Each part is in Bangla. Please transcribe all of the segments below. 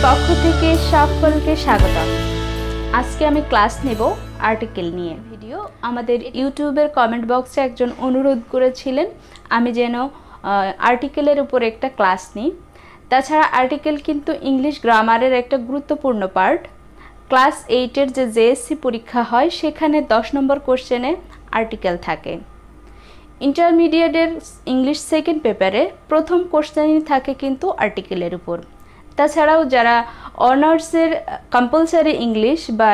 পক্ষ থেকে সকলকে স্বাগতম। আজকে আমি ক্লাস নেব আর্টিকেল নিয়ে। ভিডিও আমাদের ইউটিউবের কমেন্ট বক্সে একজন অনুরোধ করেছিলেন আমি যেন আর্টিকেলের উপর একটা ক্লাস নিই। তাছাড়া আর্টিকেল কিন্তু ইংলিশ গ্রামারের একটা গুরুত্বপূর্ণ পার্ট। ক্লাস 8-এর যে জেএসসি পরীক্ষা হয় সেখানে 10 নম্বর কোশ্চেনে আর্টিকেল থাকে। ইন্টারমিডিয়েটের ইংলিশ সেকেন্ড পেপারে প্রথম কোশ্চেনই থাকে কিন্তু আর্টিকেলের উপর। তাছাড়াও যারা অনার্সের কম্পালসারি ইংলিশ বা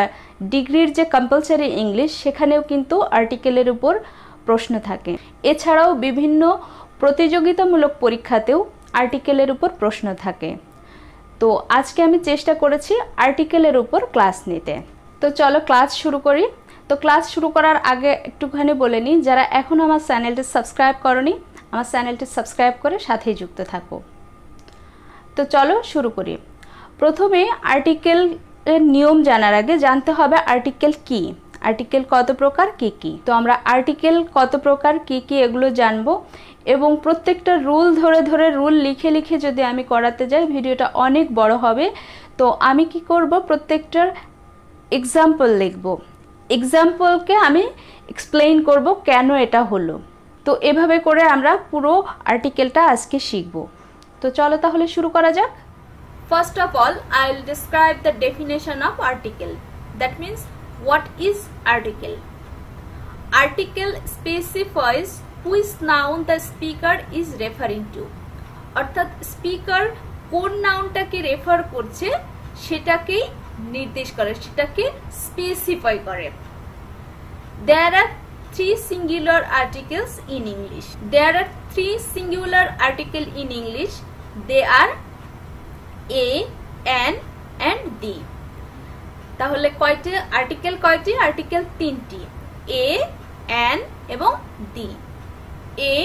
ডিগ্রির যে কম্পালসারি ইংলিশ সেখানেও কিন্তু আর্টিকেলের উপর প্রশ্ন থাকে। এছাড়াও বিভিন্ন প্রতিযোগিতামূলক পরীক্ষাতেও আর্টিকেলের উপর প্রশ্ন থাকে। তো আজকে আমি চেষ্টা করেছি আর্টিকেলের উপর ক্লাস নিতে। তো চলো ক্লাস শুরু করি। তো ক্লাস শুরু করার আগে একটুখানি বলে নিই, যারা এখনও আমার চ্যানেলটি সাবস্ক্রাইব করনি আমার চ্যানেলটি সাবস্ক্রাইব করে সাথেই যুক্ত থাকো। তো চলো শুরু করি। প্রথমে আর্টিকেলের নিয়ম জানার আগে জানতে হবে আর্টিকেল কি, আর্টিকেল কত প্রকার কি কি। তো আমরা আর্টিকেল কত প্রকার কি কি এগুলো জানবো এবং প্রত্যেকটা রুল ধরে ধরে রুল লিখে লিখে যদি আমি করাতে যাই ভিডিওটা অনেক বড় হবে। তো আমি কি করব, প্রত্যেকটার এক্সাম্পল লিখব, এক্সাম্পলকে আমি এক্সপ্লেইন করব কেন এটা হলো। তো এভাবে করে আমরা পুরো আর্টিকেলটা আজকে শিখব। তো চলো তাহলে শুরু করা যাক। First of all, I will describe the definition of article. That means what is article? Article specifies which noun the speaker is referring to. অর্থাৎ স্পিকার কোন নাউনটাকে রেফার করছে সেটাকেই নির্দেশ করে, সেটাকে স্পেসিফাই করে। There are three singular articles in English. There are three singular articles in English. They are a, an and the. তাহলে কয়টি আর্টিকেল? কয়টি আর্টিকেল? তিনটি, a, an এবং the. A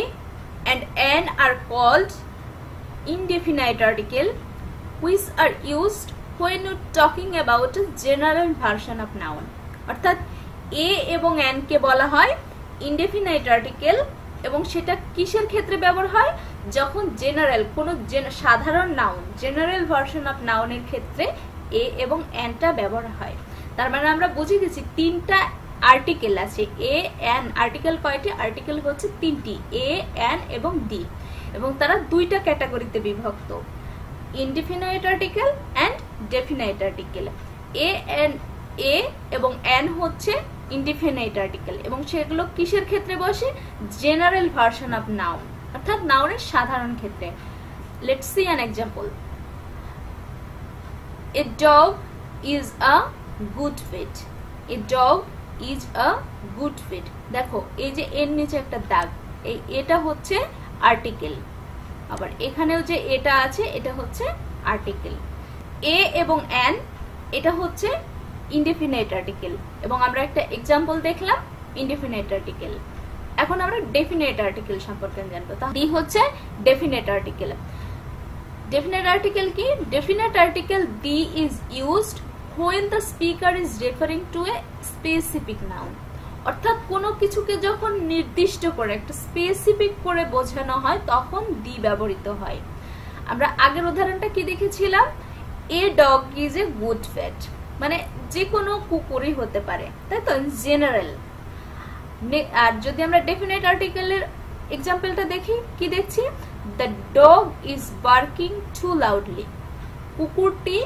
and an are called indefinite article which are used when talking about a general version of noun. অর্থাৎ a এবং an কে বলা হয় ইনডেফিনাইট আর্টিকেল এবং সেটা কিসের ক্ষেত্রে ব্যবহার হয়? যখন জেনারেল কোনো সাধারণ নাউন, জেনারেল ভার্সন অফ নাউনের ক্ষেত্রে এ এবং অ্যানটা ব্যবহার হয়। তার মানে আমরা বুঝে গেছি তিনটা আর্টিকেল আছে। এ, অ্যান। আর্টিকেল কয়টি? আর্টিকেল হচ্ছে তিনটি, এ, অ্যান এবং দি, এবং তারা দুইটা ক্যাটাগরিতে বিভক্ত, indefinite article and definite article. A এবং অ্যান হচ্ছে ইনডেফিনাইট আর্টিকেল এবং সেগুলো কিসের ক্ষেত্রে বসে? জেনারেল ভার্সন অফ নাউন, অর্থাৎ নাউনের সাধারণ ক্ষেত্রে। Let's see an example. A dog is a good pet. A dog is a good pet. দেখো এই যে এর নিচে একটা দাগ, এই এটা হচ্ছে আর্টিকেল, আবার এখানেও যে এটা আছে এটা হচ্ছে আর্টিকেল। এ এবং অ্যান এটা হচ্ছে ইনডেফিনাইট আর্টিকেল এবং আমরা একটা এক্সাম্পল দেখলাম ইনডেফিনাইট আর্টিকেল। এখন আমরা ডেফিনাইট আর্টিকেল সম্পর্কে জানবো। তাহলে ডি হচ্ছে ডেফিনাইট আর্টিকেল। ডেফিনাইট আর্টিকেল কি? Definite article the is used when the speaker is referring to a specific noun. অর্থাৎ কোনো কিছুকে যখন নির্দিষ্ট করে একটা স্পেসিফিক করে বোঝানো হয় তখন দি ব্যবহৃত হয়। আমরা আগের উদাহরণটা কি দেখেছিলাম? A dog is a good pet, মানে যে কোনো কুকুরই হতে পারে, তাই তো, জেনারেল। আর যদি আমরা ডেফিনাইট আর্টিকেলের এক্সাম্পলটা দেখি, কি দেখছি? The dog is barking too loudly. কুকুরটি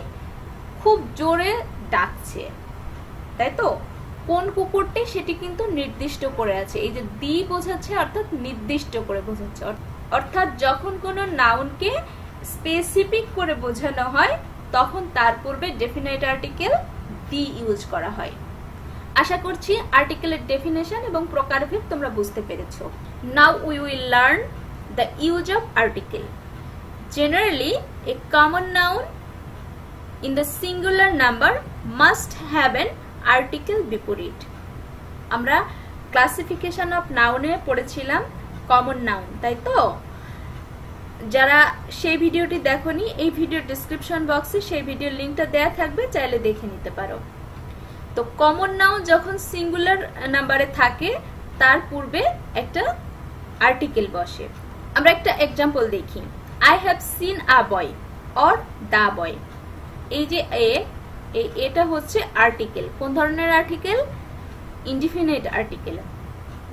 খুব জোরে ডাকছে, তাই তো। কোন কুকুরটি সেটি কিন্তু নির্দিষ্ট করে আছে, এই যে দি বোঝাচ্ছে অর্থাৎ নির্দিষ্ট করে বোঝাচ্ছে। অর্থাৎ যখন কোনো নাউনকে স্পেসিফিক করে বোঝানো হয় তখন তার পূর্বে ডেফিনাইট আর্টিকেল দি ইউজ করা হয়। আশা করছি আর্টিকেলের ডেফিনেশন এবং প্রকারভেদ তোমরা বুঝতে পেরেছো। Now we will learn the use of article. Generally a common noun in the singular number must have an article before it. আমরা ক্লাসিফিকেশন অফ নাউনে পড়েছিলাম কমন নাউন, তাই তো। যারা সেই ভিডিওটি দেখোনি, এই ভিডিও ডেসক্রিপশন বক্সে সেই ভিডিওর লিংকটা দেয়া থাকবে, চাইলে দেখে নিতে পারো। তো কমন নাউন যখন সিঙ্গুলার নাম্বারে থাকে তার পূর্বে একটা আর্টিকেল বসে। আমরা একটা এক্সাম্পল দেখি। I have seen a boy or the boy. এই যে এটা হচ্ছে আর্টিকেল। কোন ধরনের আর্টিকেল? Indefinite article.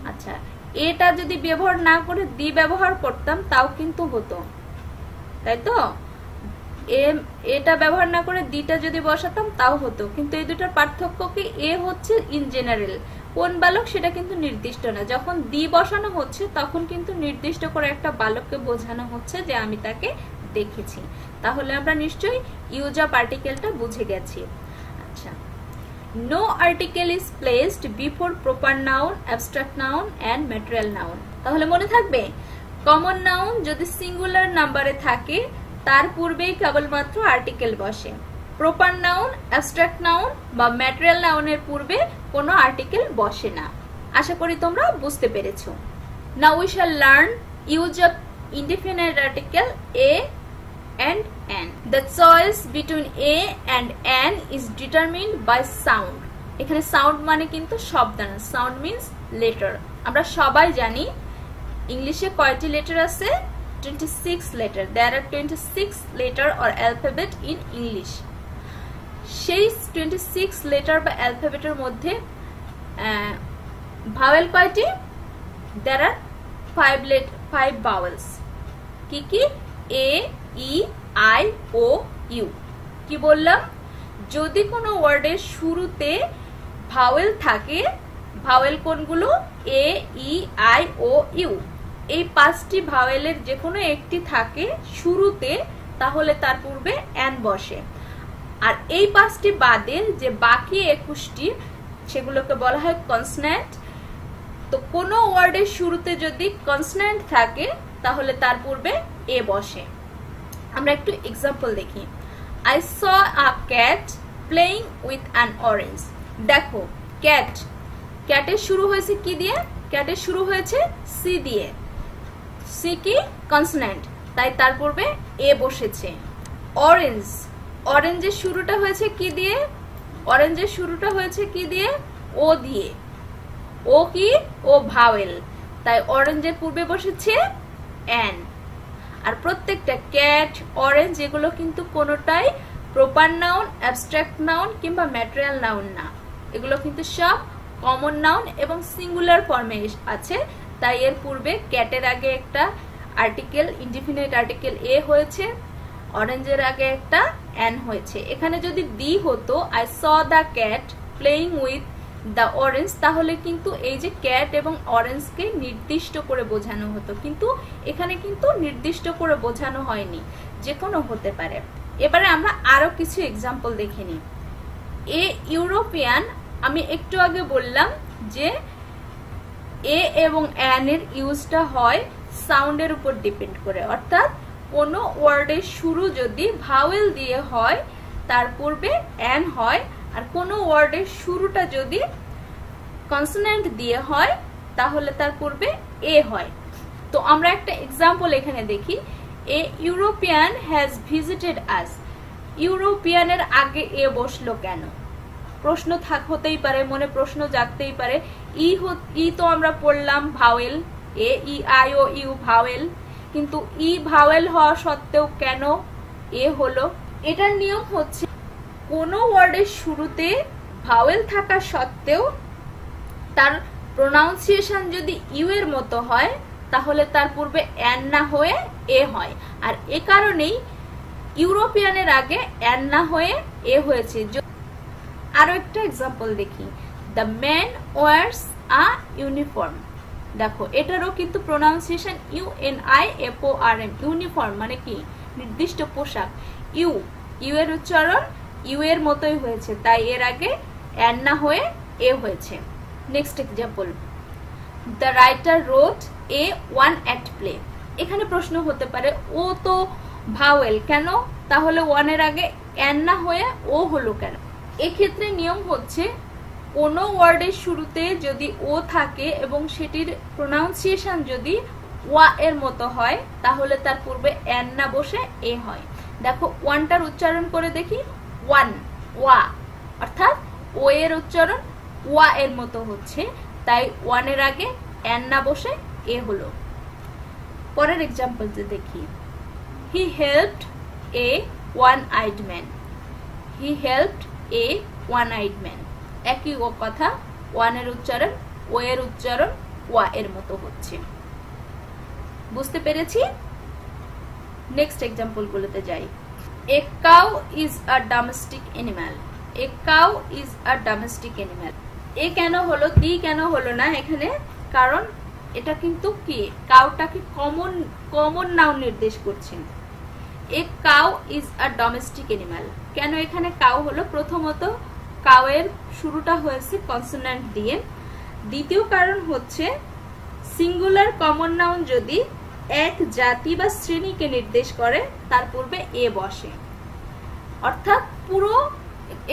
আচ্ছা, এটা যদি ব্যবহার না করে দি ব্যবহার করতাম তাও কিন্তু হতো, তাই তো? এটা ব্যবহার না করে দিটা যদি বসাতাম তাও হতো, কিন্তু এই দুটার পার্থক্য কি? এ হচ্ছে ইন জেনারেল, কোন বালক সেটা কিন্তু নির্দিষ্ট না। যখন দি বসানো হচ্ছে তখন কিন্তু নির্দিষ্ট করে একটা বালককে বোঝানো হচ্ছে যে আমি তাকে দেখেছি। তাহলে আমরা নিশ্চয়ই ইউজ অফ আর্টিকেলটা বুঝে গেছি। আচ্ছা, no article is placed before proper noun, abstract noun and material noun. তাহলে মনে থাকবে, কমন নাউন যদি সিঙ্গুলার নাম্বারে থাকে তার পূর্বেই কেবলমাত্র আর্টিকেল বসে। প্রপার নাউন, অ্যাবস্ট্রাক্ট নাউন বা ম্যাটেরিয়াল নাউনের পূর্বে কোনো আর্টিকেল বসে না। আশা করি তোমরা বুঝতে পেরেছো। Now we shall learn use of indefinite article a and an. The choice between a and an is determined by sound. এখানে sound মানে কিন্তু শব্দ না, sound means letter. আমরা সবাই জানি ইংলিশে কয়টি লেটার আছে? 26 letter. There are 26 letter or alphabet in English. সেই 26 letter বা alphabetের মধ্যে vowel কয়টি? There are 5 vowels. কি কি? A, E, I, O, U. কি বললাম? যদি কোনো ওয়ার্ডের শুরুতে ভাওয়েল থাকে, ভাওয়েল কোনগুলো? A, E, I, O, U. এই 5টি ভাওয়েলের যে কোনো একটি থাকে শুরুতে, তাহলে তার পূর্বে অ্যান বসে। আর এই 5টি বাদে যে বাকি 21টি, সেগুলোকে বলা হয় কনসোন্যান্ট। তো কোনো ওয়ার্ডের শুরুতে যদি কনসোন্যান্ট থাকে তাহলে তার পূর্বে এ বসে। আমরা একটু এক্সাম্পল দেখি। I saw a cat playing with an orange. দেখো, ক্যাটের শুরু হয়েছে কি দিয়ে? ক্যাটের শুরু হয়েছে সি দিয়ে। সি কি? কনসোন্যান্ট, তাই তার পূর্বে এ বসেছে। অরেঞ্জের শুরুটা হয়েছে কি দিয়ে? অরেঞ্জের শুরুটা হয়েছে কি দিয়ে? ও দিয়ে। ও কি? ও ভাওয়েল, তাই অরেঞ্জের পূর্বে বসেছে অ্যান। আর প্রত্যেকটা ক্যাট, অরেঞ্জ এগুলো কিন্তু কোনোটাই প্রপার নাউন, অ্যাবস্ট্রাক্ট নাউন কিংবা ম্যাটেরিয়াল নাউন না। এগুলো কিন্তু সব কমন নাউন এবং সিঙ্গুলার ফর্মে আছে। তাই এর পূর্বে ক্যাটের আগে একটা আর্টিকেল, ইনডিফিনিট আর্টিকেল এ হয়েছে, অরেঞ্জের আগে একটা অ্যান হয়েছে। এখানে যদি দি হতো I saw the cat playing with the orange, তাহলে কিন্তু এই যে ক্যাট এবং অরেঞ্জকে নির্দিষ্ট করে বোঝানো হতো, কিন্তু এখানে কিন্তু নির্দিষ্ট করে বোঝানো হয়নি, যে কোনো হতে পারে। এবারে আমরা আরো কিছু এক্সাম্পল দেখে নিই। এ ইউরোপিয়ান, আমি একটু আগে বললাম যে এ এবং অ্যান এর ইউজটা হয় সাউন্ডের উপর ডিপেন্ড করে, অর্থাৎ কোনো ওয়ার্ডের শুরু যদি ভাওয়েল দিয়ে হয় তার পূর্বে অ্যান হয়, আর কোনো ওয়ার্ডের শুরুটা যদি কনসোন্যান্ট দিয়ে হয় তাহলে তার পূর্বে এ হয়। তো আমরা একটা এক্সাম্পল এখানে দেখি। এ ইউরোপিয়ান হ্যাজ ভিজিটেড আস। ইউরোপিয়ানের আগে এ বসলো কেন? প্রশ্ন হতেই পারে, মনে প্রশ্ন জাগতেই পারে। ই তো আমরা পড়লাম vowel, A, E, I, O, U vowel, কিন্তু ই ভাওয়েল হওয়া সত্ত্বেও কেন এ হলো? এটার নিয়ম হচ্ছে কোনো ওয়ার্ডের শুরুতে ভাওয়েল থাকা সত্ত্বেও তার প্রোনাউন্সিয়েশন যদি ইউ এর মতো হয় তাহলে তার পূর্বে অ্যান না হয়ে এ হয়। আর এ কারণেই ইউরোপিয়ানের আগে অ্যান না হয়ে এ হয়েছে। আরো একটা এক্সাম্পল দেখি। The man wears a uniform. দেখো, এটারও কিন্তু প্রোনাউন্সিয়েশন UNIFORM। ইউনিফর্ম মানে কি? নির্দিষ্ট পোশাক। ইউ এর উচ্চারণ ইউ এর মতোই হয়েছে, তাই এর আগে অ্যান না হয়ে এ হয়েছে। Next example, the writer wrote a one act play. এখানে প্রশ্ন হতে পারে ও তো ভাওয়েল, কেন তাহলে ওয়ানের আগে অ্যান না হয়ে ও হলো কেন? এক্ষেত্রে নিয়ম হচ্ছে কোনো ওয়ার্ডের শুরুতে যদি ও থাকে এবং সেটির প্রোনাউন্সিয়েশন যদি ওয়া এর মতো হয় তাহলে তার পূর্বে অ্যান না বসে এ হয়। দেখো, ওয়ানটার উচ্চারণ করে দেখি, ওয়ান, ওয়া, অর্থাৎ ও এর উচ্চারণ ওয়া এর মতো হচ্ছে, তাই ওয়ানের আগে অ্যান না বসে এ হলো। পরের এক্সাম্পল দেখি। হি হেল্পড এ ওয়ান আইড ম্যান। হি হেল্পড এ ওয়ান আইড ম্যান। একই কথা, ওয়ান এর উচ্চারণ ও এর উচ্চারণ ওয়া এর মতো হচ্ছে। বুঝতে পেরেছি? নেক্সট এক্সাম্পল গুলোতে যাই। A cow is a domestic animal. A cow is a domestic animal. A কেন হলো, দি কেন হলো না এখানে? কারণ এটা কিন্তু কি, কাউটাকে কমন নাউন নির্দেশ করছেন। এ cow is a domestic animal. কেন এখানে কাউ হলো? প্রথমত কাউ এর শুরুটা হয়েছে কনসোনেন্ট দিয়ে। দ্বিতীয় কারণ হচ্ছে সিঙ্গুলার কমন নাউন যদি এক জাতি বা শ্রেণীকে নির্দেশ করে তার পূর্বে এ বসে। অর্থাৎ পুরো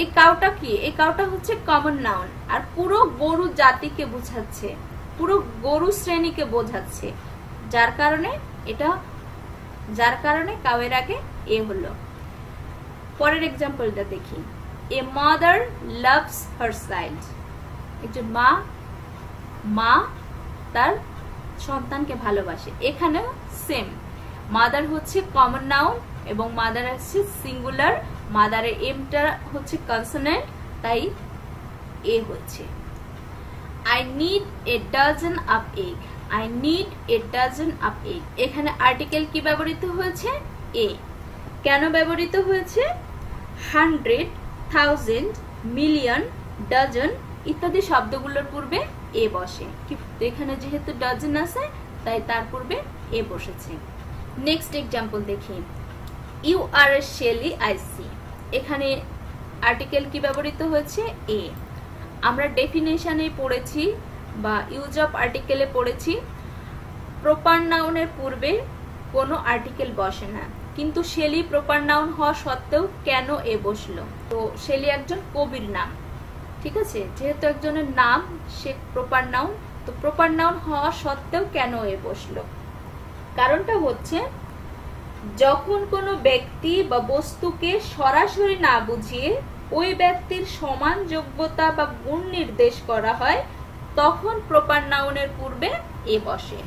এই কাউটা কি, এই কাউটা হচ্ছে কমন নাউন, আর পুরো গরু জাতিকে বোঝাচ্ছে, পুরো গরু শ্রেণীকে বোঝাচ্ছে, যার কারণে কাউয়ের আগে এ হলো। পরের এক্সাম্পলটা দেখি। A mother loves her child. একজন মা তার সন্তানকে ভালোবাসে। এখানেও সেম, মাদার হচ্ছে কমন নাউন এবং মাদার হচ্ছে সিঙ্গুলার, মাদারের এমটা হচ্ছে কনসোনেন্ট, তাই এ হচ্ছে। I need a dozen of egg. I need a dozen of egg. এখানে আর্টিকেল কি ব্যবহৃত হয়েছে? এ। কেন ব্যবহৃত হয়েছে? 100, 1000, মিলিয়ন, ডজন ইত্যাদি শব্দগুলোর পূর্বে এ বসে। এখানে যেহেতু ডজন আছে তাই তার পূর্বে এ বসেছে। নেক্সট এক্সাম্পল দেখি। You are a Shelley I see. এখানে আর্টিকেল কি ব্যবহৃত হয়েছে? এ। আমরা ডেফিনেশনে পড়েছি বা ইউজ অফ আর্টিকেলে পড়েছি প্রপার নাউনের পূর্বে কোনো আর্টিকেল বসে না, কিন্তু শেলি প্রপার নাউন হওয়া সত্ত্বেও কেন এ বসলো? তো শেলি একজন কবির নাম, ঠিক আছে, যেহেতু একজনের নাম সে প্রপার নাউন, তো প্রপার নাউন হওয়া সত্ত্বেও কেন এ বসলো? কারণটা হচ্ছে যখন কোনো ব্যক্তি বা বস্তুকে সরাসরি না বুঝিয়ে ওই ব্যক্তির সমান যোগ্যতা বা গুণ নির্দেশ করা হয় তখন প্রপার নাউনের পূর্বে এ বসে।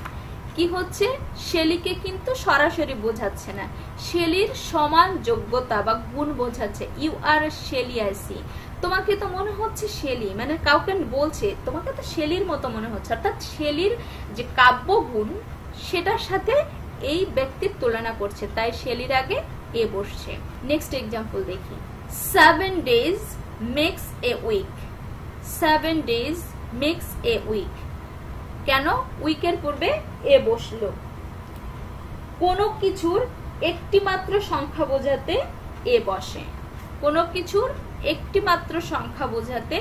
কি হচ্ছে? শেলিকে কিন্তু সরাসরি বোঝাচ্ছে না, শেলির সমান যোগ্যতা বা গুণ বোঝাচ্ছে। You are Shelley I see. তোমাকে তো মনে হচ্ছে শেলি, মানে কাউকে বলছে তোমাকে তো শেলির মতো মনে হচ্ছে, অর্থাৎ শেলির যে কাব্য গুণ সেটার সাথে এই ব্যক্তির তুলনা করছে, তাই শেলির আগে এ বসছে। নেক্সট এক্সাম্পল দেখি। 7 days makes a week. 7 days makes a week. কেন উইকের পূর্বে এ বসলো? কোনো কিছুর একটি মাত্র সংখ্যা বোঝাতে এ বসে। কোনো কিছুর একটি মাত্র সংখ্যা বোঝাতে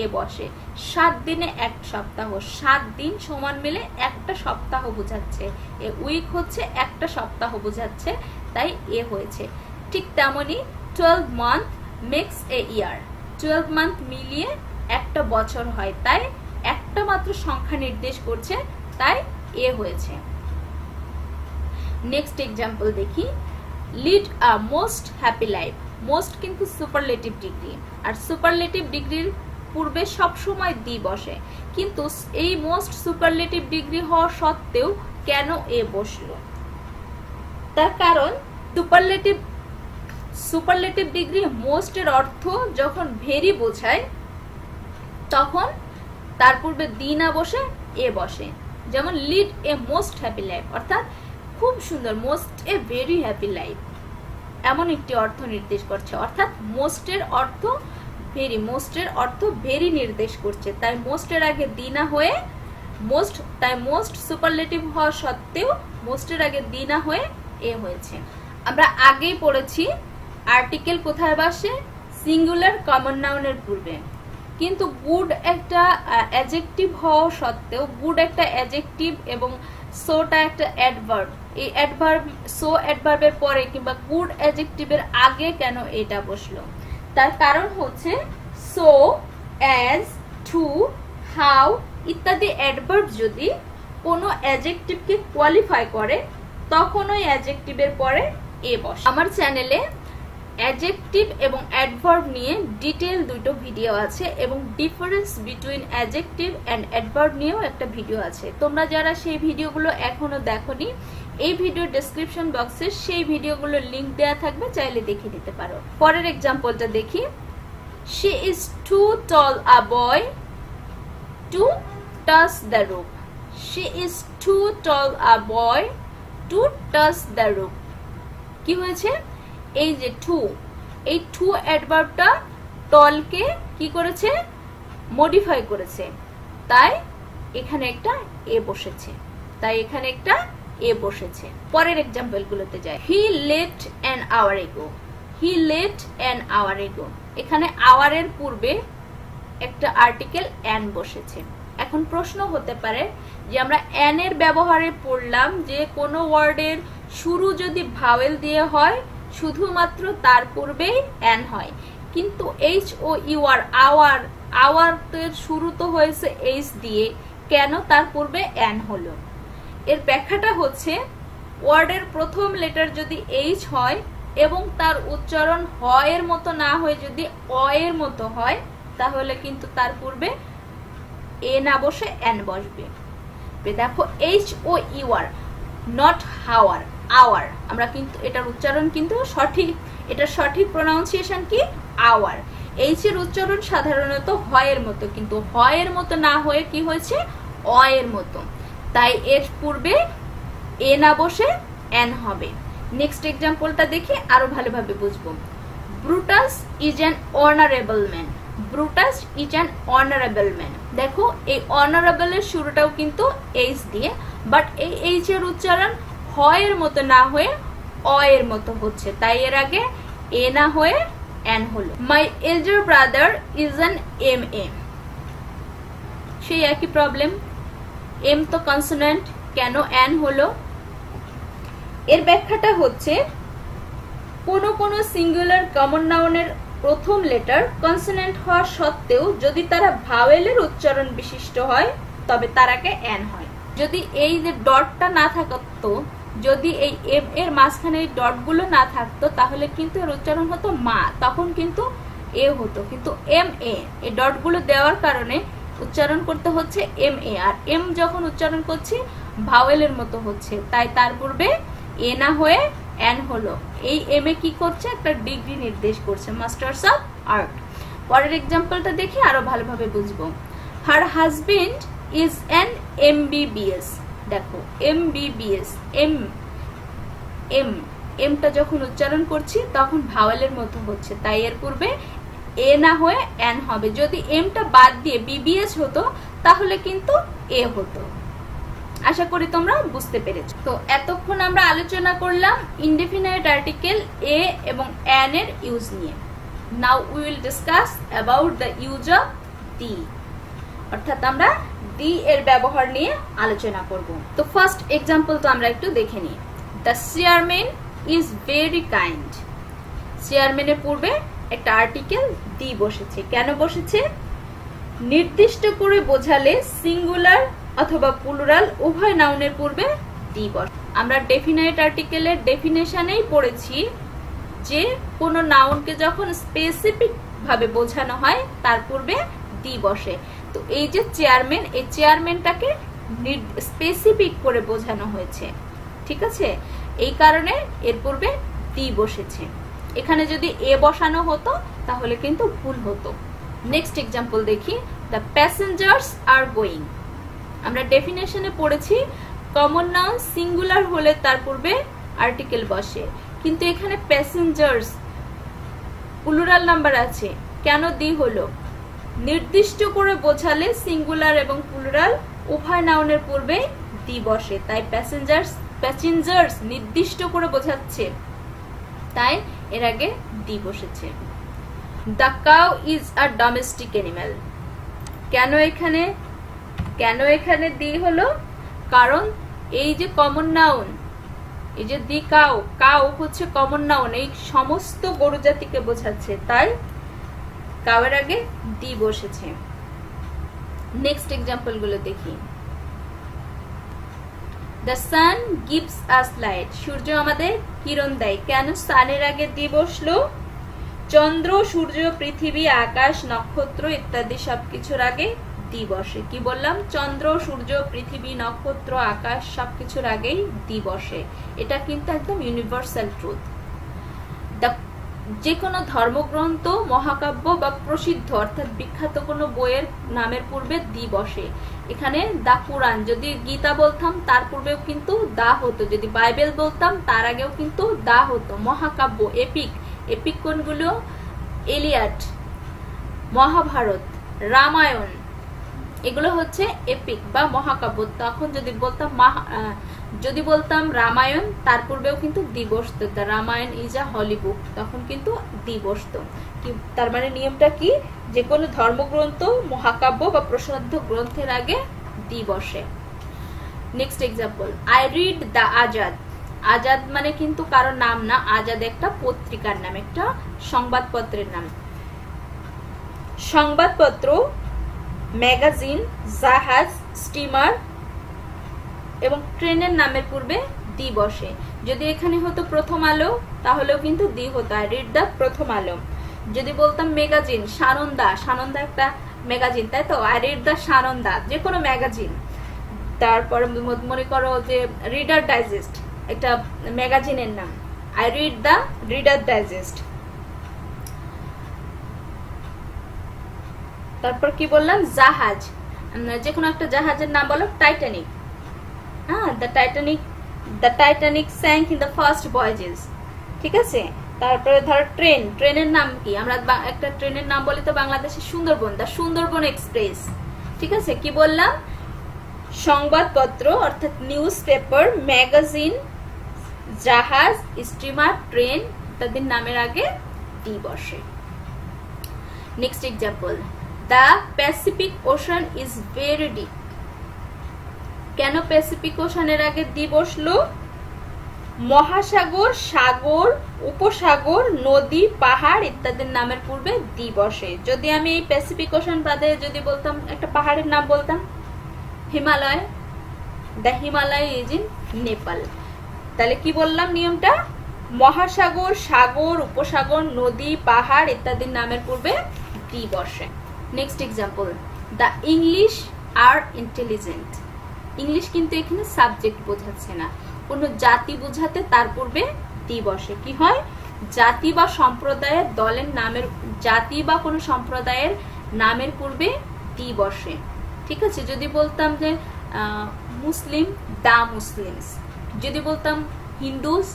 এ বসে। 7 দিনে এক সপ্তাহ, 7 দিন সমান মিলে একটা সপ্তাহ বোঝাচ্ছে। এ উইক হচ্ছে একটা সপ্তাহ বোঝাচ্ছে, তাই এ হয়েছে। ঠিক তেমনি 12 month makes a year. 12 month মিলিয়ে একটা বছর হয়, তাই একটা মাত্র সংখ্যা নির্দেশ করছে, তাই এ হয়েছে। নেক্সট এক্সাম্পল দেখি। লিড আ মোস্ট হ্যাপি লাইফ। মোস্ট কিন্তু সুপারলেটিভ ডিগ্রি, আর সুপারলেটিভ ডিগ্রির পূর্বে সবসময় দি বসে, কিন্তু এই মোস্ট সুপারলেটিভ ডিগ্রি হওয়া সত্ত্বেও কেন এ বসলো? তার কারণ সুপারলেটিভ ডিগ্রি মোস্ট এর অর্থ যখন ভেরি বোঝায় তখন তার পূর্বে দি না বসে এ বসে। যেমন lead a most happy life, অর্থাৎ খুব সুন্দর, most a very happy life, এমন একটি অর্থ নির্দেশ করছে। অর্থাৎ মোস্টের অর্থ ভেরি, মোস্টের অর্থ ভেরি নির্দেশ করছে, তাই মোস্টের আগে দি না হয়ে মোস্ট, তাই মোস্ট সুপারলেটিভ হওয়া সত্ত্বেও মোস্টের আগে দি না হয়ে এ হয়েছে। আমরা আগেই পড়েছি আর্টিকেল কোথায় বসে? সিঙ্গুলার কমন নাউনের পূর্বে। কিন্তু গুড একটা অ্যাডজেক্টিভ হওয়া সত্ত্বেও, গুড একটা অ্যাডজেক্টিভ এবং সোটা একটা অ্যাডভার্ব, এই অ্যাডভার্ব সো অ্যাডভার্বের পরে কিংবা গুড অ্যাডজেক্টিভের আগে কেন এটা বসলো? তার কারণ হচ্ছে সো, অ্যাজ, টু, হাউ ইত্যাদি অ্যাডভার্ব যদি কোনো অ্যাডজেক্টিভকে কোয়ালিফাই করে তখন ওই অ্যাডজেক্টিভের পরে এ বসে। আমার চ্যানেলে অ্যাডজেক্টিভ এবং অ্যাডভার্ব নিয়ে ডিটেইল দুটো ভিডিও আছে এবং difference between adjective and adverb নিয়েও একটা ভিডিও আছে। তোমরা যারা সেই ভিডিওগুলো এখনো দেখোনি, এই ভিডিও ডেসক্রিপশন বক্সে সেই ভিডিওগুলোর লিংক দেওয়া থাকবে, চাইলে দেখে নিতে পারো। পরের এক্সাম্পলটা দেখি। She is too tall a boy to touch the roof. She is too tall a boy to touch the roof. কি হয়েছে? এই যে টু, এই টু অ্যাডভার্বটা টলকে কি করেছে? মডিফাই করেছে, তাই এখানে একটা এ বসেছে, পরের এক্সাম্পল গুলোতে যাই। He left an hour ago. He left an hour ago. এখানে আওয়ার এর পূর্বে একটা আর্টিকেল অ্যান বসেছে। এখন প্রশ্ন হতে পারে যে আমরা অ্যান এর ব্যবহারে পড়লাম যে কোনো ওয়ার্ডের শুরু যদি ভাওয়েল দিয়ে হয় শুধুমাত্র তার পূর্বেই অ্যান হয়, কিন্তু H O U R hour এর শুরু তো হয়েছে এইচ দিয়ে, কেন তার পূর্বে অ্যান হলো? এর ব্যাখ্যাটা হচ্ছে ওয়ার্ডের প্রথম লেটার যদি এইচ হয় এবং তার উচ্চারণ হ এর মতো না হয়ে যদি অ এর মতো হয়, তাহলে কিন্তু তার পূর্বে এ না বসে অ্যান বসবে। দেখো H O U R, not hour, hour. আমরা কিন্তু এটার উচ্চারণ কিন্তু সঠিক, এটার সঠিক প্রোনাউন্সিয়েশন কি? আওয়ার। এইচ এর উচ্চারণ সাধারণত হ এর মতো, কিন্তু হ এর মতো না হয়ে কি হয়েছে? অ এর মতো, তাই এর পূর্বে এ না বসে অ্যান হবে। নেক্সট এক্সাম্পলটা দেখি, আরো ভালোভাবে বুঝবো। Brutus is an honourable man. Brutus is an honourable man. দেখো এই অনারেবল এর শুরুটাও কিন্তু এইচ দিয়ে, বাট এই এইচ এর উচ্চারণ হ এর মতো না হয়ে অ এর মতো হচ্ছে, তাই এর আগে এ না হয়ে অ্যান হলো। My elder brother is an M A. সেই একই প্রবলেম, এম তো কনসোনেন্ট, কেন অ্যান হলো? এর ব্যাখ্যাটা হচ্ছে কোন সিঙ্গুলার কমন নাউনের প্রথম লেটার কনসোনেন্ট হওয়া সত্ত্বেও যদি তারা ভাওয়েলের উচ্চারণ বিশিষ্ট হয় তবে তার আগে অ্যান হয়। যদি এই যে ডটটা না থাকতো, যদি এই এম এর মাঝখানে এই ডটগুলো না থাকতো, তাহলে কিন্তু এর উচ্চারণ হতো মা, তখন কিন্তু এ হতো, কিন্তু এম এ এই ডটগুলো দেওয়ার কারণে উচ্চারণ করতে হচ্ছে এম এ, আর এম যখন উচ্চারণ করছি ভাওয়েলের মতো হচ্ছে, তাই তার পূর্বে এ না হয়ে অ্যান হলো। এই এম এ কি করছে? একটা ডিগ্রি নির্দেশ করছে, মাস্টার্স অফ আর্ট। পরের এক্সাম্পলটা দেখি, আরো ভালোভাবে বুঝবো। হার হাজবেন্ড ইজ অ্যান এমবিবিএস। দেখো এমবিবিএস, এমটা যখন উচ্চারণ করছি তখন ভাওয়েলের মতো হচ্ছে, তাই এর পূর্বে এ না হয়ে অ্যান হবে। যদি এমটা বাদ দিয়ে বিবিএস হতো তাহলে কিন্তু এ হতো। আশা করি তোমরা বুঝতে পেরেছো। তো এতক্ষণ আমরা আলোচনা করলাম ইনডেফিনাইট আর্টিকেল এ এবং অ্যান এর ইউজ নিয়ে। Now we will discuss about the use of the, অর্থাৎ আমরা দি এর ব্যবহার নিয়ে আলোচনা করব। তো ফার্স্ট এক্সাম্পল তো আমরা একটু দেখে নিই। The chairman is very kind. চেয়ারম্যানের পূর্বে একটা আর্টিকেল দি বসেছে, কেন বসেছে? নির্দিষ্ট করে বোঝালে সিঙ্গুলার অথবা প্লুরাল উভয় নাউনের পূর্বে দি বসে। আমরা ডেফিনাইট আর্টিকেলের ডেফিনেশনেই পড়েছি যে কোনো নাউনকে যখন স্পেসিফিক ভাবে বোঝানো হয় তার পূর্বে দি বসে। তো এই যে চেয়ারম্যান, এই চেয়ারম্যানটাকে স্পেসিফিক করে বোঝানো হয়েছে, ঠিক আছে? এই কারণে এর পূর্বে দি বসেছে। এখানে যদি এ বসানো হতো তাহলে কিন্তু ভুল হতো। নেক্সট এক্সাম্পল দেখি। The passengers are going. আমরা ডেফিনেশনে পড়েছি কমন নাউন সিঙ্গুলার হলে তার পূর্বে আর্টিকেল বসে, কিন্তু এখানে প্যাসেঞ্জার্স প্লুরাল নাম্বার আছে, কেন দি হলো? নির্দিষ্ট করে বোঝালে সিঙ্গুলার এবং প্লুরাল উভয় নাউনের পূর্বে দি বসে, তাই প্যাসেঞ্জার্স নির্দিষ্ট করে বোঝাচ্ছে, তাই এর আগে দি বসেছে। The cow is a domestic animal. কেন এখানে দি হলো? কারণ এই যে কমন নাউন, এই যে দি কাউ হচ্ছে কমন নাউন, এই সমস্ত গরু জাতিকে বোঝাচ্ছে, তাই কাউয়ের আগে দি বসেছে। নেক্সট এক্সাম্পল গুলো দেখি। The sun gives us light. সূর্য আমাদের কিরণ দেয়, কেন সানের আগে দি বসলো? চন্দ্র, সূর্য, পৃথিবী, আকাশ, নক্ষত্র ইত্যাদি সবকিছুর আগে দি বসে। কি বললাম? চন্দ্র, সূর্য, পৃথিবী, নক্ষত্র, আকাশ সবকিছুর আগেই দি বসে। এটা কিন্তু একদম ইউনিভার্সাল ট্রুথ। যে কোনো ধর্মগ্রন্থ, মহাকাব্য বা প্রসিদ্ধ অর্থাৎ বিখ্যাত কোনো বইয়ের নামের পূর্বে দি বসে। এখানে দা কুরআন, যদি গীতা বলতাম তার পূর্বেও কিন্তু দা হতো, যদি বাইবেল বলতাম তার আগেও কিন্তু দা হতো। মহাকাব্য, এপিক, এপিক কোনগুলো? এলিয়াড, মহাভারত, রামায়ণ, এগুলো হচ্ছে এপিক বা মহাকাব্য। তখন যদি বলতাম রামায়ণ, তার পূর্বেও কিন্তু দি বসতো, দ্য রামায়ণ ইজ আ হলি বুক, তখন কিন্তু দি বসতো। তার মানে নিয়মটা কি? যে কোনো ধর্মগ্রন্থ, মহাকাব্য বা প্রসিদ্ধ গ্রন্থের আগে দি বসে। Next example, I read the Azad. Azad মানে কিন্তু কারোর নাম না, আজাদ একটা পত্রিকার নাম, একটা সংবাদপত্রের নাম। সংবাদপত্র, ম্যাগাজিন, জাহাজ, স্টিমার এবং ট্রেনের নামের পূর্বে দি বসে। যদি এখানে হতো প্রথম আলো, তাহলেও কিন্তু দি হতো, আই রিড দ্য প্রথম আলো। যদি বলতাম ম্যাগাজিন, সানন্দা, সানন্দা একটা ম্যাগাজিন, তাই তো, আই রিড দ্য সানন্দা, যে কোনো ম্যাগাজিন। তারপর মনে করো যে রিডার ডাইজেস্ট, একটা ম্যাগাজিনের নাম, I read the reader digest. তারপর কি বললাম? জাহাজ, যে কোনো একটা জাহাজের নাম বলো, টাইটানিক। হ্যাঁ, the Titanic sank in the first voyages, ঠিক আছে। তারপরে ধরো ট্রেন, ট্রেনের নাম কি? আমরা একটা ট্রেনের নাম বলি তো বাংলাদেশের সুন্দরবন, দ্য সুন্দরবন এক্সপ্রেস, ঠিক আছে। কি বললাম? সংবাদপত্র অর্থাৎ নিউজ পেপার, ম্যাগাজিন, জাহাজ, স্টিমার, ট্রেন ইত্যাদির নামের আগে দি বসে। Next example, the Pacific ocean is very deep. কেন প্যাসিফিক ওশানের আগে দি বসলো? মহাসাগর, সাগর, উপসাগর, নদী, পাহাড় ইত্যাদির নামের পূর্বে দি বসে। যদি আমি এই প্যাসিফিক ওশান বাদে যদি বলতাম, একটা পাহাড়ের নাম বলতাম, Himalaya, the Himalaya is in Nepal, তাহলে কি বললাম নিয়মটা? মহাসাগর, সাগর, উপসাগর, নদী, পাহাড় ইত্যাদির নামের পূর্বে দি বসে। Next example, the English are intelligent. English কিন্তু এখানে সাবজেক্ট বোঝাচ্ছে না, কোন জাতি বোঝাতে তার পূর্বে দি বসে। কি হয়? জাতি বা সম্প্রদায়ের দলের নামের, জাতি বা কোনো সম্প্রদায়ের নামের পূর্বে দি বসে, ঠিক আছে। যদি বলতাম যে মুসলিম, দা মুসলিমস। যদি বলতাম হিন্দুস,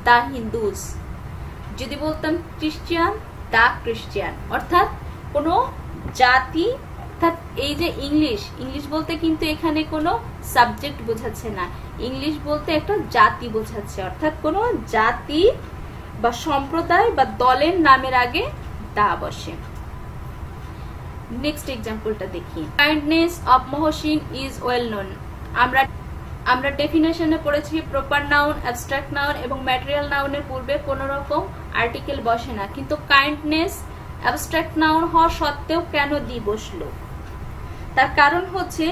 দা হিন্দুস। যদি বলতাম ক্রিশ্চিয়ান, দা ক্রিশ্চিয়ান। অর্থাৎ কোনো জাতি, অর্থাৎ এই যে ইংলিশ, ইংলিশ বলতে কিন্তু এখানে কোনো সাবজেক্ট বোঝাচ্ছে না, ইংলিশ বলতে একটা জাতি বোঝাচ্ছে, অর্থাৎ কোনো জাতি বা সম্প্রদায় বা দলের নামের আগে দা বসে। নেক্সট এক্সাম্পলটা দেখি, kindness of Mohsin is well known. আমরা ডেফিনেশনে পড়েছি প্রপার নাউন, অ্যাবস্ট্রাক্ট নাউন এবং ম্যাটেরিয়াল নাউনের পূর্বে কোনো রকম আর্টিকেল বসে না, কিন্তু কাইন্ডনেস অ্যাবস্ট্রাক্ট নাউন হওয়া সত্ত্বেও কেন দি বসলো? তার কারণ হচ্ছে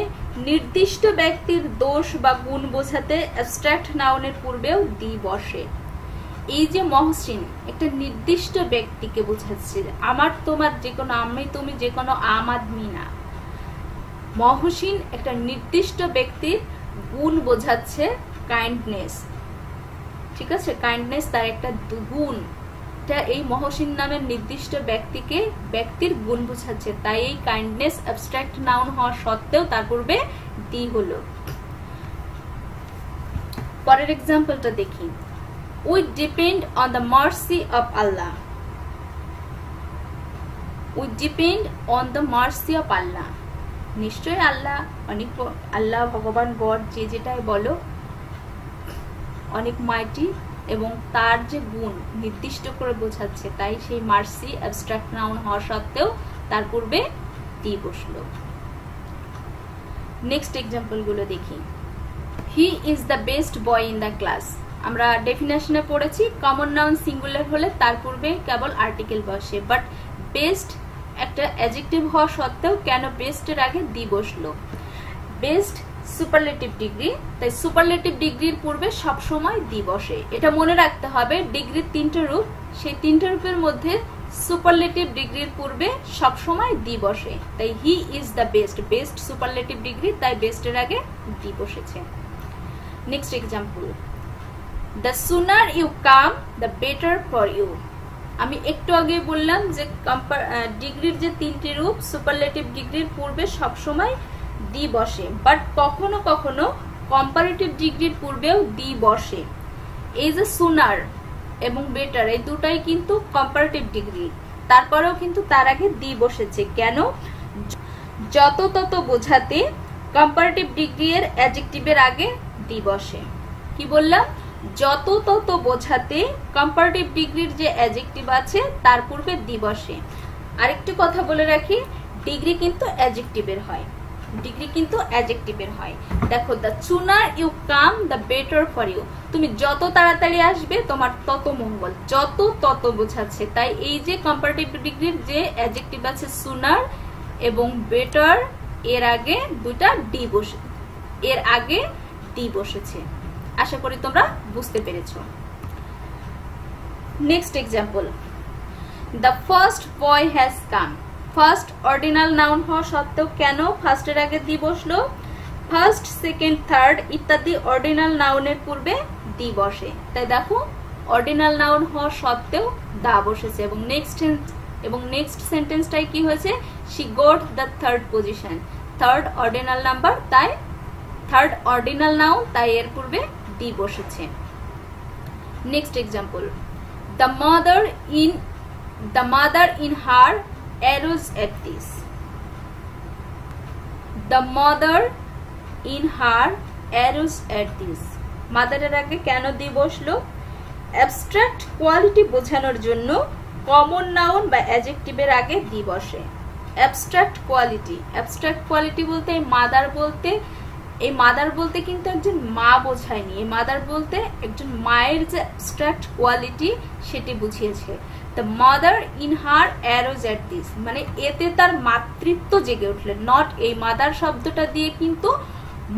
নির্দিষ্ট ব্যক্তির দোষ বা গুণ বোঝাতে অ্যাবস্ট্রাক্ট নাউনের পূর্বেও দি বসে। এই যে মহসিন, একটা নির্দিষ্ট ব্যক্তিকে বোঝাচ্ছে, আমার তোমার যে কোনো, আমি তুমি যে কোনো আম আদমি না। মহসিন একটা নির্দিষ্ট ব্যক্তির গুণ বোঝাচ্ছে, কাইন্ডনেস, ঠিক আছে। কাইন্ডনেস তার একটা গুণ, এই মহসিন নামের নির্দিষ্ট ব্যক্তিকে, ব্যক্তির গুণ বোঝাচ্ছে, তাই এই কাইন্ডনেস অ্যাবস্ট্রাক্ট নাউন হওয়া সত্ত্বেও তার পূর্বে দি হলো। পরের এক্সাম্পলটা দেখি, we depend on the mercy of Allah. We depend on the mercy of Allah. নিশ্চয়ই আল্লাহ অনেক, আল্লাহ ভগবান গড যে যেটাই বলো, অনেক মাইটি এবং তার যে গুণ নির্দিষ্ট করে বোঝাচ্ছে, তাই সেই মার্সি অ্যাবস্ট্রাক্ট নাউন হওয়া সত্ত্বেও তার পূর্বে দি বসলো। নেক্সট এক্সাম্পল গুলো দেখি, হি is the best boy in the class. আমরা ডেফিনেশনে পড়েছি কমন নাউন সিঙ্গুলার হলে তার পূর্বে কেবল আর্টিকেল বসে, বাট বেস্ট একটা অ্যাডজেক্টিভ হওয়া সত্ত্বেও কেন বেস্টের আগে দি বসলো? বেস্ট সুপারলেটিভ ডিগ্রি, তাই সুপারলেটিভ ডিগ্রির পূর্বে সবসময় দি বসে। এটা মনে রাখতে হবে, ডিগ্রির তিনটে রূপ, সেই তিনটে রূপের মধ্যে সুপারলেটিভ ডিগ্রির পূর্বে সব সময় দি বসে, তাই he is the best, best superlative degree, তাই বেস্টের আগে দি বসেছে। Next example, the sooner you come the better for you. আমি একটু আগে বললাম যে ডিগ্রির যে তিনটি রূপ, সুপারলেটিভ ডিগ্রির পূর্বে সবসময় দি বসে, বাট কখনো কখনো কম্পারেটিভ ডিগ্রির পূর্বেও দি বসে। এই যে সুনার এবং বেটার এই দুটাই কিন্তু কম্পারেটিভ ডিগ্রি, তারপরেও কিন্তু তার আগে দি বসেছে। কেন? যত তত বোঝাতে কম্পারেটিভ ডিগ্রি এর অ্যাডজেক্টিভের আগে দি বসে। কি বললাম? যত তত বোঝাতে কম্পারেটিভ ডিগ্রির যে অ্যাডজেক্টিভ আছে তার পূর্বে দি বসে। আরেকটি কথা বলে রাখি, ডিগ্রি কিন্তু অ্যাডজেক্টিভের হয়, ডিগ্রি কিন্তু অ্যাডজেক্টিভের হয়। দেখো, the sooner you come the better for you, তুমি যত তাড়াতাড়ি আসবে তোমার তত মঙ্গল, যত তত বোঝাচ্ছে। তাই এই যে কম্পারেটিভ ডিগ্রির যে অ্যাডজেক্টিভ আছে সুনার এবং বেটার, এর আগে দুটা ডি বসে, এর আগে ডি বসেছে। আশা করি তোমরা বুঝতে পেরেছো। Next example, the first boy has come. First ordinal noun হওয়া সত্ত্বেও কেন ফার্স্টের আগে দি বসলো? ফার্স্ট, সেকেন্ড, থার্ড ইত্যাদি অর্ডিনাল নাউনের পূর্বে দি বসে, তাই দেখো অর্ডিনাল নাউন হওয়া সত্ত্বেও দা বসেছে। এবং নেক্সট সেন্টেন্সটাই কি হয়েছে? She got the third position, third ordinal number, তাই থার্ড অর্ডিনাল নাউন, তাই এর পূর্বে দি বসেছে। Next example, the mother in her arose at this. The mother in her arose at this. মাদারের আগে কেন দি বসলো? অ্যাবস্ট্রাক্ট কোয়ালিটি বোঝানোর জন্য কমন নাউন বা অ্যাডজেক্টিভের আগে দি বসে। অ্যাবস্ট্রাক্ট কোয়ালিটি বলতে এই মাদার বলতে কিন্তু একজন মা বোঝায়নি, এই মাদার বলতে একজন মায়ের যে অ্যাবস্ট্রাক্ট কোয়ালিটি সেটি বুঝিয়েছে। The mother in her arose at this, মানে এতে তার মাতৃত্ব জেগে উঠলেন। নট এই মাদার শব্দটা দিয়ে কিন্তু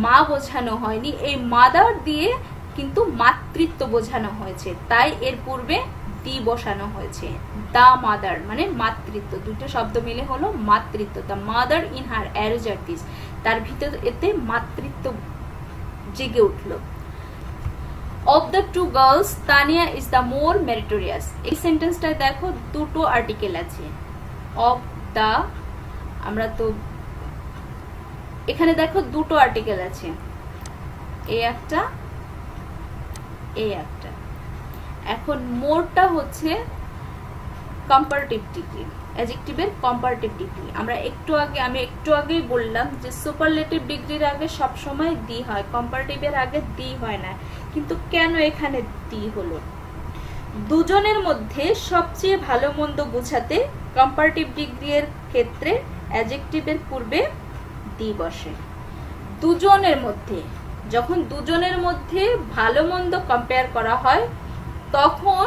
মা বোঝানো হয়নি, এই মাদার দিয়ে কিন্তু মাতৃত্ব বোঝানো হয়েছে, তাই এর পূর্বে দি বসানো হয়েছে। দা মাদার মানে মাতৃত্ব, দুটো শব্দ মিলে হলো মাতৃত্ব। The mother in her arose at this, তার ভিতর এতে মাতৃত্ব জেগে উঠলো। Of the two girls, Tania is the more meritorious. এই সেন্টেন্সটায় দেখো দুটো আর্টিকেল আছে। অফ দা, আমরা তো এখানে দেখো দুটো আর্টিকেল আছে, এই একটা, এই একটা। এখন মোরটা হচ্ছে কম্পারেটিভ ডিগ্রি, অ্যাডজেক্টিভের কম্পারেটিভ ডিগ্রি। আমি একটু আগেই বললাম যে সুপারলেটিভ ডিগ্রির আগে সব সময় দি হয়, কম্পারেটিভের আগে দি হয় না। কিন্তু কেন এখানে দি হলো? দুজনের মধ্যে সবচেয়ে ভালো মন্দ বোঝাতে কম্পারেটিভ ডিগ্রির ক্ষেত্রে অ্যাডজেক্টিভের পূর্বে দি বসে। দুজনের মধ্যে, যখন দুজনের মধ্যে ভালো মন্দ কম্পেয়ার করা হয় তখন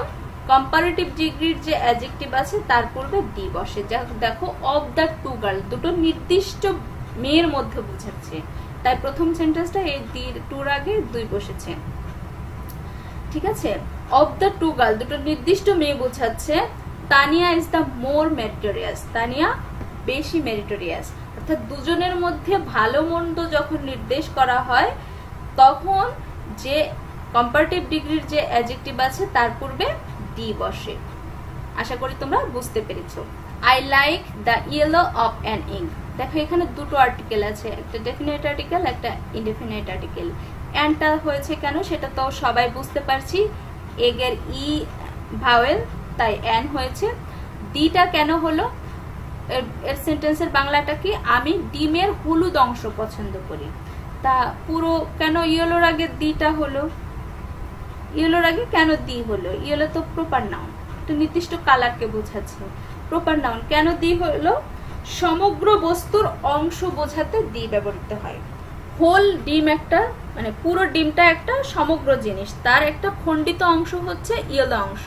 কম্পারেটিভ ডিগ্রির যে অ্যাডজেক্টিভ আছে তার পূর্বে দি বসে। দেখো, অফ দ্য টু গার্ল, দুটো নির্দিষ্ট মেয়ের মধ্যে বোঝাচ্ছে, তাই প্রথম সেন্টেন্সটা এই টুর আগে দুই বসেছে। ঠিক আছে, অফ দ্য টু গার্ল দুটো নির্দিষ্ট মেয়ে বোঝাচ্ছে। Tania is the more meritorious, Tania বেশি মেরিটোরিয়াস। অর্থাৎ দুজনের মধ্যে ভালো মন্দ যখন নির্দেশ করা হয় তখন যে কম্পারেটিভ ডিগ্রির যে অ্যাডজেক্টিভ আছে তার পূর্বে দি বসে। আশা করি তোমরা বুঝতে পেরেছো। I like the yellow of an ink. দেখো এখানে দুটো আর্টিকেল আছে, একটা ডেফিনেট আর্টিকেল, একটা ইনডেফিনেট আর্টিকেল। অ্যানটা হয়েছে কেন সেটা তো সবাই বুঝতে পারছি, এগের ই ভাওয়েল, তাই অ্যান হয়েছে। ডিটা কেন হলো? এর সেন্টেন্সের বাংলাটা কি? আমি ডিমের হলুদ অংশ পছন্দ করি। তা পুরো কেন ইয়েলোর আগে দিটা হলো? ইয়েলোর আগে কেন দি হলো? ইয়েলো তো প্রপার নাউন, একটা নির্দিষ্ট কালারকে বোঝাচ্ছে। প্রপার নাউন কেন দি হলো? সমগ্র বস্তুর অংশ বোঝাতে দি ব্যবহৃত হয়। হোল ডিম একটা, মানে পুরো ডিমটা একটা সমগ্র জিনিস, তার একটা খণ্ডিত অংশ হচ্ছে ইয়েলো অংশ,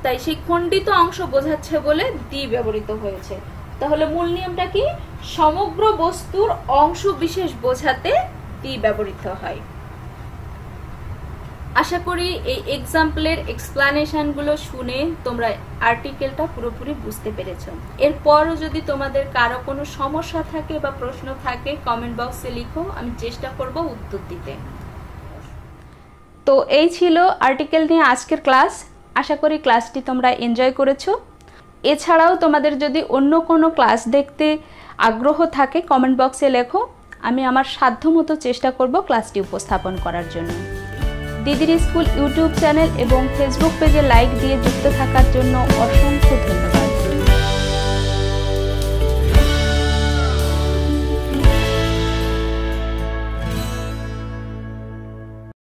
তাই সেই খণ্ডিত অংশ বোঝাচ্ছে বলে দি ব্যবহৃত হয়েছে। তাহলে মূল নিয়মটা কি? সমগ্র বস্তুর অংশ বিশেষ বোঝাতে দি ব্যবহৃত হয়। আশা করি এই এক্সাম্পলের এক্সপ্লানেশনগুলো শুনে তোমরা আর্টিকেলটা পুরোপুরি বুঝতে পেরেছো। এরপরও যদি তোমাদের কারো কোনো সমস্যা থাকে বা প্রশ্ন থাকে কমেন্ট বক্সে লিখো, আমি চেষ্টা করব উত্তর দিতে। তো এই ছিল আর্টিকেল নিয়ে আজকের ক্লাস। আশা করি ক্লাসটি তোমরা এনজয় করেছো। এছাড়াও তোমাদের যদি অন্য কোনো ক্লাস দেখতে আগ্রহ থাকে কমেন্ট বক্সে লেখো, আমি আমার সাধ্যমতো চেষ্টা করব ক্লাসটি উপস্থাপন করার জন্য। দিদির স্কুল ইউটিউব চ্যানেল এবং ফেসবুক পেজে লাইক দিয়ে যুক্ত থাকার জন্য অসংখ্য ধন্যবাদ।